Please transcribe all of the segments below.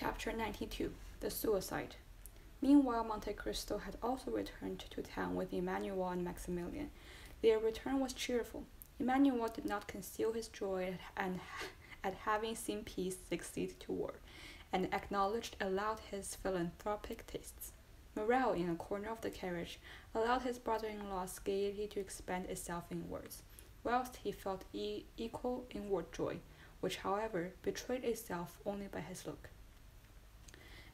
Chapter 92 The Suicide. Meanwhile, Monte Cristo had also returned to town with Emmanuel and Maximilian. Their return was cheerful. Emmanuel did not conceal his joy at having seen peace succeed to war, and acknowledged aloud his philanthropic tastes. Morel, in a corner of the carriage, allowed his brother-in-law's gaiety to expend itself in words, whilst he felt equal inward joy, which, however, betrayed itself only by his look.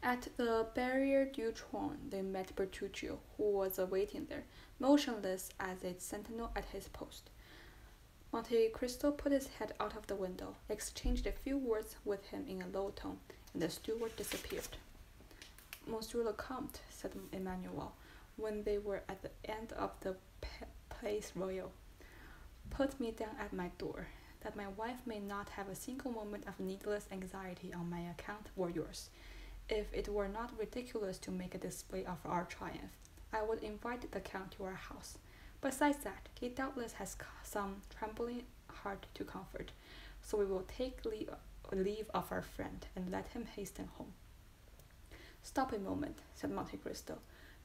At the Barriere du Trône they met Bertuccio, who was awaiting there, motionless as a sentinel at his post. Monte Cristo put his head out of the window, exchanged a few words with him in a low tone, and the steward disappeared. Monsieur le Comte, said Emmanuel, when they were at the end of the Place Royal, put me down at my door, that my wife may not have a single moment of needless anxiety on my account or yours. If it were not ridiculous to make a display of our triumph, I would invite the Count to our house. Besides that, he doubtless has some trembling heart to comfort, so we will take leave of our friend and let him hasten home. Stop a moment, said Monte Cristo.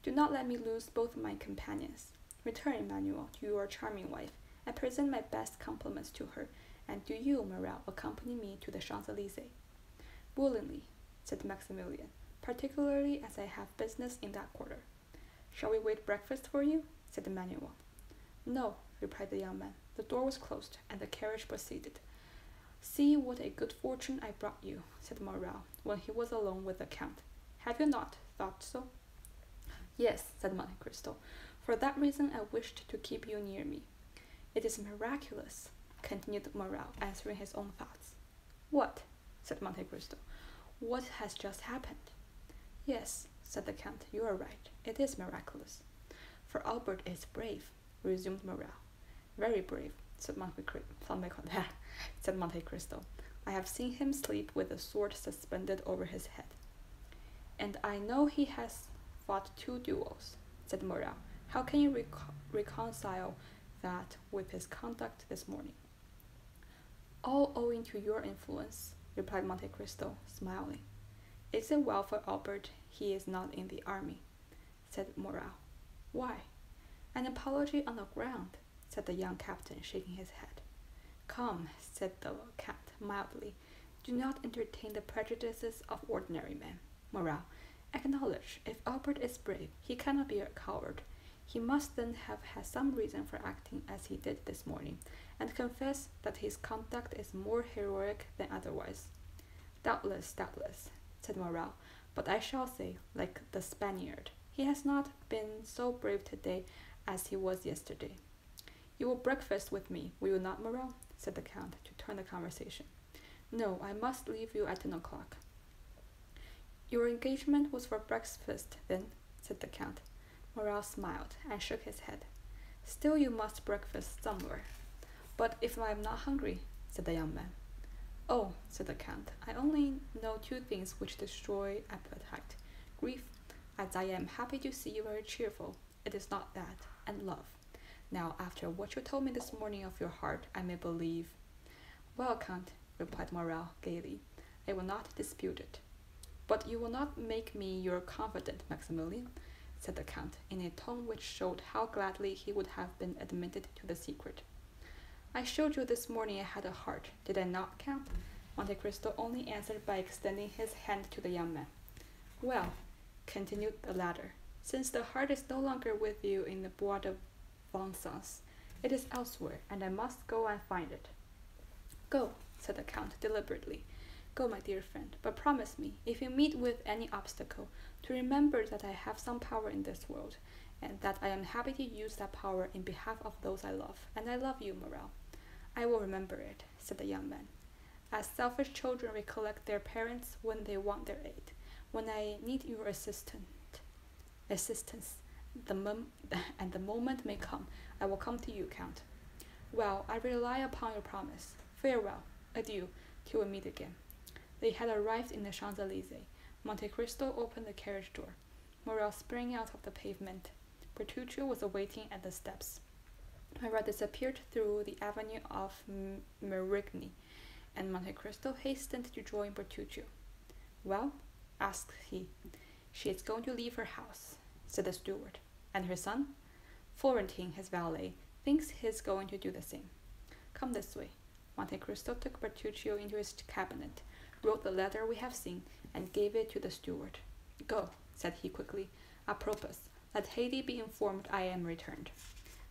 Do not let me lose both my companions. Return, Emmanuel, to your charming wife, and present my best compliments to her, and do you, Morel, accompany me to the Champs-Élysées. Willingly, said Maximilian, particularly as I have business in that quarter. Shall we wait breakfast for you? Said Emmanuel. No, replied the young man. The door was closed, and the carriage proceeded. See what a good fortune I brought you, said Morel, when he was alone with the Count. Have you not thought so? Yes, said Monte Cristo. For that reason I wished to keep you near me. It is miraculous, continued Morel, answering his own thoughts. What? Said Monte Cristo. What has just happened? Yes, said the Count, you are right. It is miraculous. For Albert is brave, resumed Morel. Very brave, said Monte Cristo. I have seen him sleep with a sword suspended over his head. And I know he has fought 2 duels, said Morel. How can you reconcile that with his conduct this morning? All owing to your influence, replied Monte Cristo, smiling. Is it well for Albert he is not in the army? Said Morel. Why? An apology on the ground, said the young captain, shaking his head. Come, said the Count mildly, do not entertain the prejudices of ordinary men. Morel, acknowledge, if Albert is brave, he cannot be a coward. He must then have had some reason for acting as he did this morning, and confess that his conduct is more heroic than otherwise. Doubtless, said Morel, but I shall say, like the Spaniard, he has not been so brave today as he was yesterday. You will breakfast with me, will you not, Morel? Said the Count, to turn the conversation. No, I must leave you at 10 o'clock. Your engagement was for breakfast, then, said the Count. Morel smiled and shook his head. Still you must breakfast somewhere. But if I am not hungry, said the young man. Oh, said the Count, I only know 2 things which destroy appetite. Grief, as I am happy to see you very cheerful. It is not that, and love. Now, after what you told me this morning of your heart, I may believe. Well, Count, replied Morel gaily, I will not dispute it. But you will not make me your confidant, Maximilian, said the Count, in a tone which showed how gladly he would have been admitted to the secret. I showed you this morning I had a heart, did I not, Count? Monte Cristo only answered by extending his hand to the young man. Well, continued the latter, since the heart is no longer with you in the Bois de Vincennes, it is elsewhere, and I must go and find it. Go, said the Count deliberately. Go, my dear friend, but promise me, if you meet with any obstacle, to remember that I have some power in this world, and that I am happy to use that power in behalf of those I love, and I love you, Morel. I will remember it, said the young man. As selfish children recollect their parents when they want their aid, when I need your assistance, and the moment may come, I will come to you, Count. Well, I rely upon your promise. Farewell, adieu, till we meet again. They had arrived in the Champs-Élysées. Monte Cristo opened the carriage door. Morel sprang out of the pavement. Bertuccio was awaiting at the steps. Morel disappeared through the avenue of Marigny, and Monte Cristo hastened to join Bertuccio. Well, asked he. She is going to leave her house, said the steward. And her son? Florentine, his valet, thinks he's going to do the same. Come this way. Monte Cristo took Bertuccio into his cabinet, wrote the letter we have seen, and gave it to the steward. Go, said he quickly. Apropos, let Haydée be informed I am returned.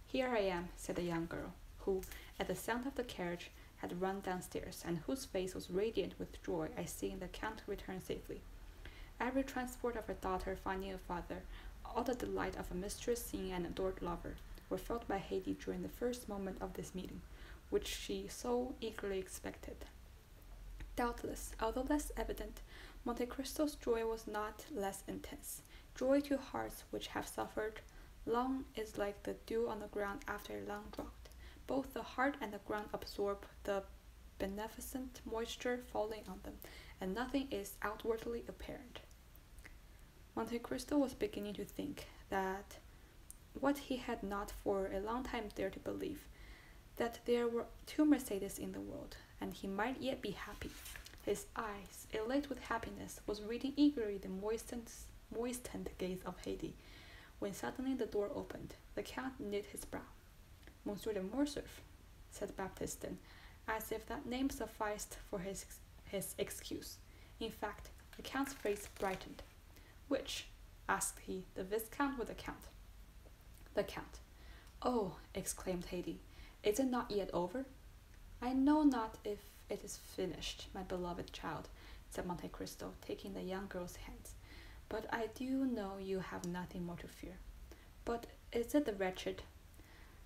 Here I am, said the young girl, who, at the sound of the carriage, had run downstairs, and whose face was radiant with joy at seeing the Count return safely. Every transport of her daughter finding a father, all the delight of a mistress seeing an adored lover, were felt by Haydée during the first moment of this meeting, which she so eagerly expected. Doubtless, although less evident, Monte Cristo's joy was not less intense. Joy to hearts which have suffered long is like the dew on the ground after a long drought. Both the heart and the ground absorb the beneficent moisture falling on them, and nothing is outwardly apparent. Monte Cristo was beginning to think that what he had not for a long time dared to believe, that there were two Mercedes in the world, and he might yet be happy. His eyes, elate with happiness, was reading eagerly the moistened gaze of Haydée, when suddenly the door opened. The Count knit his brow. Monsieur de Morcerf, said Baptistin, as if that name sufficed for his excuse. In fact, the Count's face brightened. Which? Asked he, the Viscount or the Count? The Count. Oh, exclaimed Haydée, is it not yet over? I know not if it is finished, my beloved child, said Monte Cristo, taking the young girl's hands, but I do know you have nothing more to fear. But is it the wretched?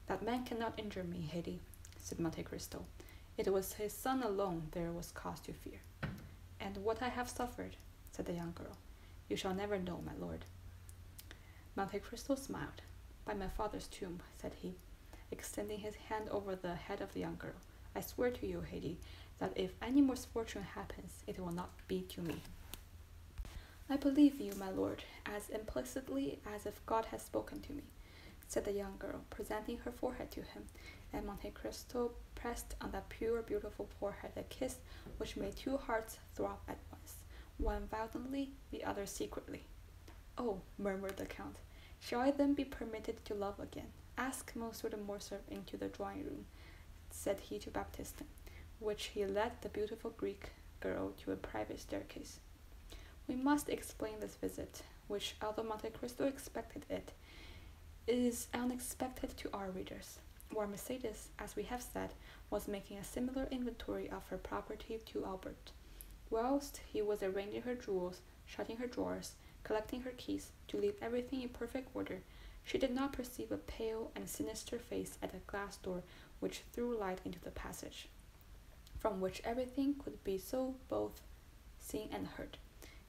That man cannot injure me, Haydée, said Monte Cristo. It was his son alone there was cause to fear. And what I have suffered, said the young girl, you shall never know, my lord. Monte Cristo smiled. By my father's tomb, said he, extending his hand over the head of the young girl, I swear to you, Haydée, that if any misfortune happens, it will not be to me. I believe you, my lord, as implicitly as if God had spoken to me, said the young girl, presenting her forehead to him, and Monte Cristo pressed on that pure, beautiful forehead a kiss which made two hearts throb at once, one violently, the other secretly. Oh, murmured the Count, shall I then be permitted to love again? Ask Monsieur de Morcerf into the drawing-room, said he to Baptistin, which he led the beautiful Greek girl to a private staircase. We must explain this visit, which, although Monte Cristo expected it, is unexpected to our readers. While Mercedes, as we have said, was making a similar inventory of her property to Albert, whilst he was arranging her jewels, shutting her drawers, collecting her keys, to leave everything in perfect order, she did not perceive a pale and sinister face at a glass door which threw light into the passage, from which everything could be so both seen and heard.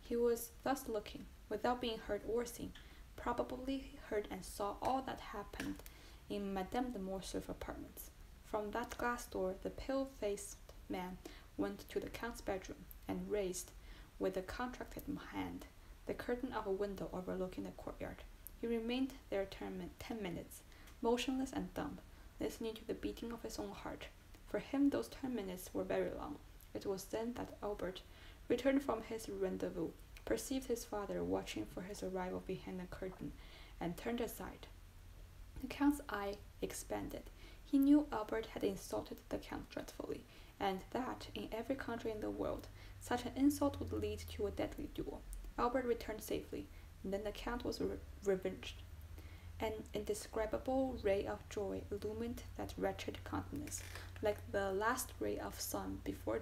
He was thus looking, without being heard or seen, probably heard and saw all that happened in Madame de Morcerf's apartments. From that glass door the pale-faced man went to the Count's bedroom, and raised, with a contracted hand, the curtain of a window overlooking the courtyard. He remained there 10 minutes, motionless and dumb, listening to the beating of his own heart. For him those 10 minutes were very long. It was then that Albert, returned from his rendezvous, perceived his father watching for his arrival behind the curtain, and turned aside. The Count's eye expanded. He knew Albert had insulted the Count dreadfully, and that, in every country in the world, such an insult would lead to a deadly duel. Albert returned safely, and then the Count was revenged. An indescribable ray of joy illumined that wretched countenance, like the last ray of sun before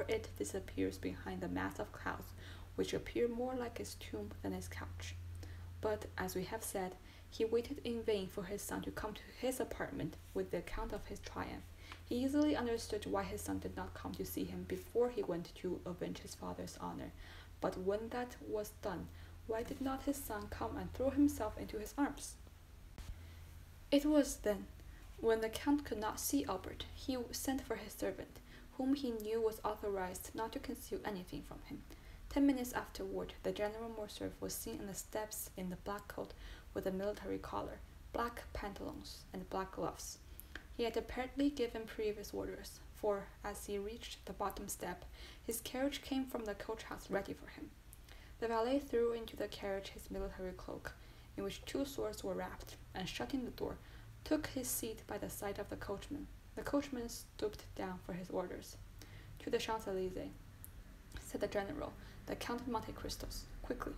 it disappears behind the mass of clouds, which appear more like his tomb than his couch. But, as we have said, he waited in vain for his son to come to his apartment with the account of his triumph. He easily understood why his son did not come to see him before he went to avenge his father's honor. But when that was done, why did not his son come and throw himself into his arms? It was then, when the Count could not see Albert, he sent for his servant, whom he knew was authorized not to conceal anything from him. 10 minutes afterward, the General Morcerf was seen on the steps in the black coat with a military collar, black pantaloons, and black gloves. He had apparently given previous orders, for, as he reached the bottom step, his carriage came from the coach-house ready for him. The valet threw into the carriage his military cloak, in which 2 swords were wrapped, and shutting the door, took his seat by the side of the coachman. The coachman stooped down for his orders. To the Champs-Elysees, said the general, the Count of Monte Cristos, quickly.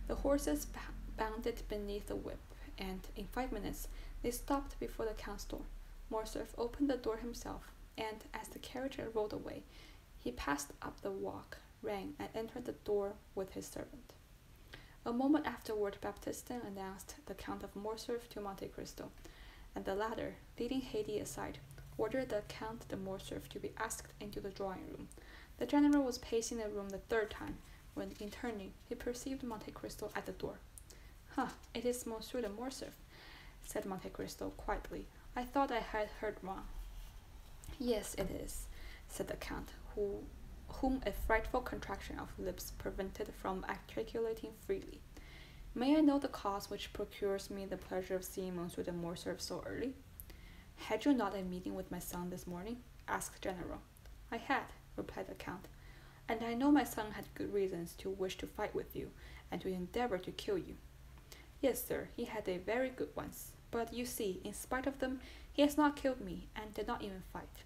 The horses bounded beneath the whip, and in 5 minutes they stopped before the Count's door. Morcerf opened the door himself, and as the carriage rolled away, he passed up the walk, rang, and entered the door with his servant. A moment afterward, Baptistin announced the Count of Morcerf to Monte Cristo, and the latter, leading Haydée aside, ordered the Count de Morcerf to be asked into the drawing-room. The general was pacing the room the 3rd time, when, in turning, he perceived Monte Cristo at the door. It is Monsieur de Morcerf, said Monte Cristo quietly. I thought I had heard wrong. Yes, it is, said the Count, whom a frightful contraction of lips prevented from articulating freely. May I know the cause which procures me the pleasure of seeing Monsieur de Morcerf so early? Had you not a meeting with my son this morning? Asked the general. I had, replied the Count, and I know my son had good reasons to wish to fight with you, and to endeavor to kill you. Yes, sir, he had a very good ones, but you see, in spite of them, he has not killed me, and did not even fight.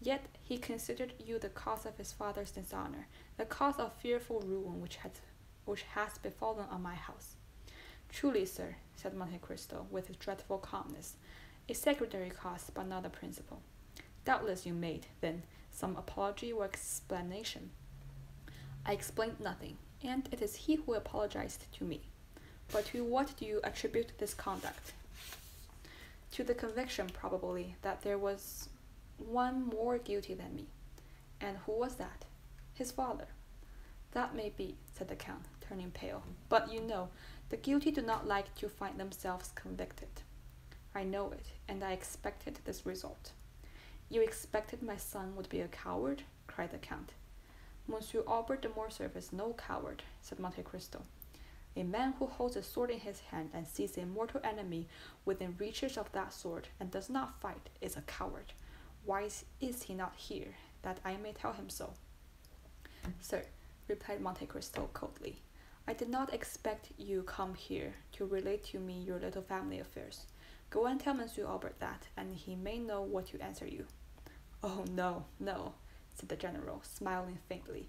Yet he considered you the cause of his father's dishonor, the cause of fearful ruin which has befallen on my house. Truly, sir, said Monte Cristo with his dreadful calmness, a secondary cause, but not a principal. Doubtless you made, then, some apology or explanation. I explained nothing, and it is he who apologized to me. But to what do you attribute this conduct? To the conviction, probably, that there was one more guilty than me. And who was that? His father. That may be, said the Count, turning pale, but you know, the guilty do not like to find themselves convicted. I know it, and I expected this result. You expected my son would be a coward? Cried the Count. Monsieur Albert de Morcerf is no coward, said Monte Cristo. A man who holds a sword in his hand and sees a mortal enemy within reaches of that sword and does not fight is a coward. Why is he not here, that I may tell him so? Sir, replied Monte Cristo coldly, I did not expect you come here to relate to me your little family affairs. Go and tell Monsieur Albert that, and he may know what to answer you. Oh, no, no, said the general, smiling faintly.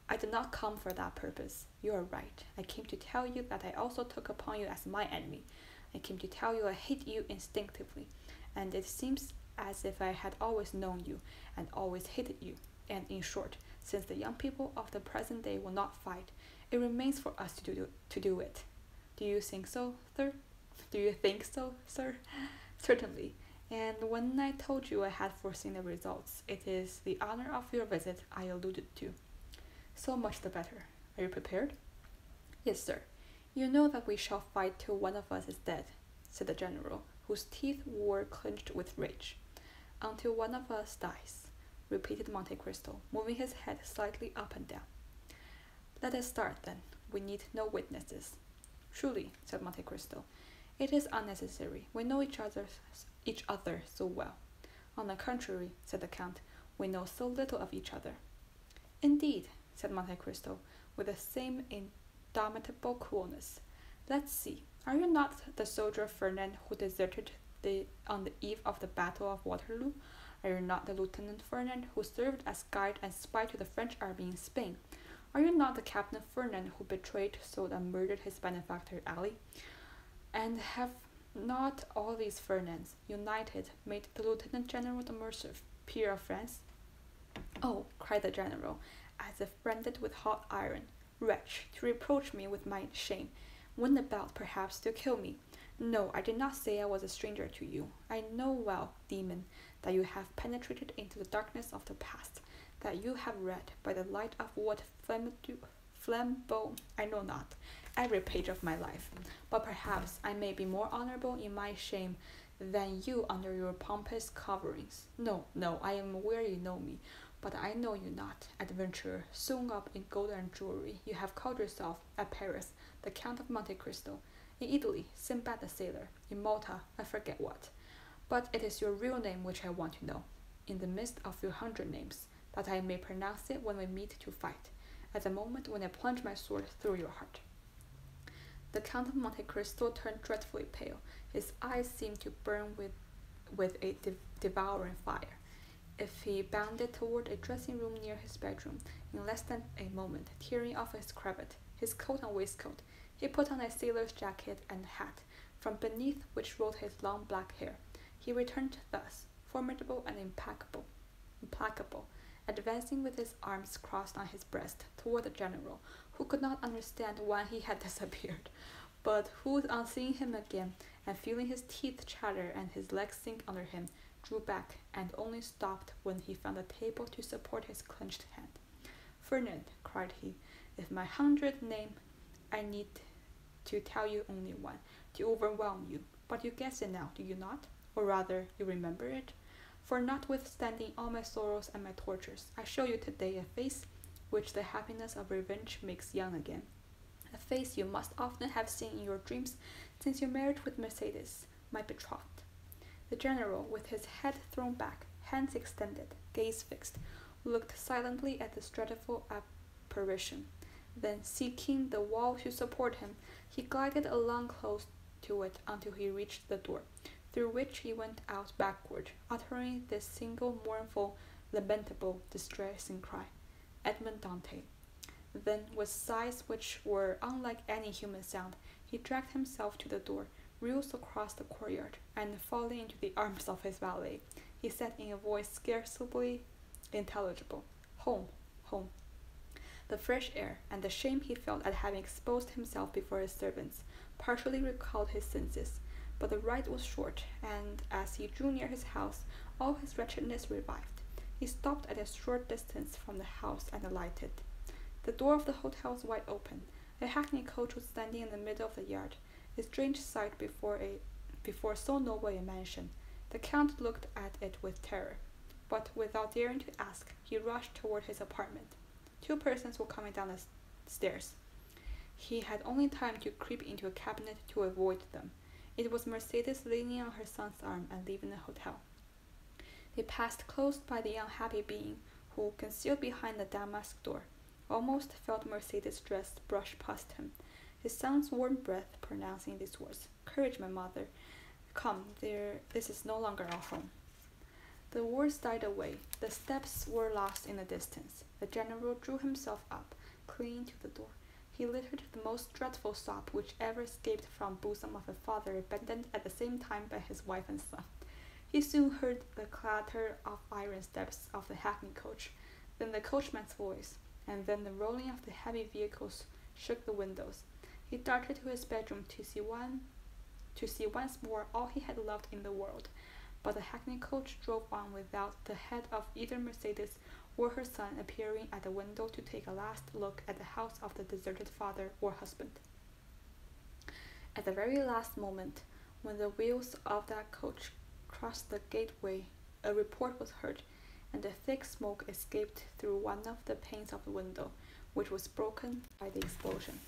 I did not come for that purpose. You are right. I came to tell you that I also took upon you as my enemy. I came to tell you I hate you instinctively, and it seems as if I had always known you and always hated you. And in short, since the young people of the present day will not fight, it remains for us to do it. Do you think so, sir? Do you think so, sir? Certainly. And when I told you I had foreseen the results, it is the honor of your visit I alluded to. So much the better. Are you prepared? Yes, sir. You know that we shall fight till one of us is dead, said the general, whose teeth were clenched with rage. Until one of us dies, repeated Monte Cristo, moving his head slightly up and down. Let us start, then. We need no witnesses. Truly, said Monte Cristo, it is unnecessary. We know each other so well. On the contrary, said the Count, we know so little of each other. Indeed, said Monte Cristo, with the same indomitable coolness. Let's see. Are you not the soldier Fernand who deserted on the eve of the Battle of Waterloo? Are you not the Lieutenant Fernand who served as guide and spy to the French army in Spain? Are you not the Captain Fernand who betrayed, sold, and murdered his benefactor Ali? And have not all these Fernands, united, made the Lieutenant General de Morcerf peer of France? Oh, cried the general, as if branded with hot iron, wretch, to reproach me with my shame, when about, perhaps, to kill me. No, I did not say I was a stranger to you. I know well, demon, that you have penetrated into the darkness of the past, that you have read, by the light of what flambeau, I know not, every page of my life. But perhaps I may be more honorable in my shame than you under your pompous coverings. No, no, I am aware you know me, but I know you not, adventurer, sewn up in gold and jewelry. You have called yourself, at Paris, the Count of Monte Cristo, in Italy, Sinbad the Sailor, in Malta, I forget what. But it is your real name which I want to know, in the midst of your 100 names, that I may pronounce it when we meet to fight. at the moment when I plunge my sword through your heart. The Count of Monte Cristo turned dreadfully pale. His eyes seemed to burn with a devouring fire. If he bounded toward a dressing room near his bedroom, in less than a moment, tearing off his cravat, his coat and waistcoat, he put on a sailor's jacket and hat, from beneath which rolled his long black hair. He returned thus, formidable and implacable, advancing with his arms crossed on his breast toward the general, who could not understand why he had disappeared, but who, on seeing him again, and feeling his teeth chatter and his legs sink under him, drew back, and only stopped when he found a table to support his clenched hand. Ferdinand, cried he, if my 100th name, I need to tell you only one, to overwhelm you, but you guess it now, do you not? Or rather, you remember it? For notwithstanding all my sorrows and my tortures, I show you today a face which the happiness of revenge makes young again. A face you must often have seen in your dreams since you married with Mercedes, my betrothed. The general, with his head thrown back, hands extended, gaze fixed, looked silently at the dreadful apparition. Then, seeking the wall to support him, he glided along close to it until he reached the door, through which he went out backward, uttering this single mournful, lamentable, distressing cry, Edmond Dantès. Then, with sighs which were unlike any human sound, he dragged himself to the door, reeled across the courtyard, and falling into the arms of his valet, he said in a voice scarcely intelligible, Home, home. The fresh air, and the shame he felt at having exposed himself before his servants, partially recalled his senses, but the ride was short, and as he drew near his house, all his wretchedness revived. He stopped at a short distance from the house and alighted. The door of the hotel was wide open. A hackney coach was standing in the middle of the yard, a strange sight before so noble a mansion. The Count looked at it with terror, but without daring to ask, he rushed toward his apartment. Two persons were coming down the stairs. He had only time to creep into a cabinet to avoid them. It was Mercedes leaning on her son's arm and leaving the hotel. They passed close by the unhappy being, who, concealed behind the damask door, almost felt Mercedes' dress brush past him. His son's warm breath pronouncing these words, Courage, my mother. Come, this is no longer our home. The words died away. The steps were lost in the distance. The general drew himself up, clinging to the door. He uttered the most dreadful sob which ever escaped from bosom of a father abandoned at the same time by his wife and son. He soon heard the clatter of iron steps of the hackney coach, then the coachman's voice, and then the rolling of the heavy vehicles shook the windows. He darted to his bedroom to see once more all he had loved in the world, but the hackney coach drove on without the head of either Mercedes or her son appearing at the window to take a last look at the house of the deserted father or husband. At the very last moment, when the wheels of that coach crossed the gateway, a report was heard, and a thick smoke escaped through one of the panes of the window, which was broken by the explosion.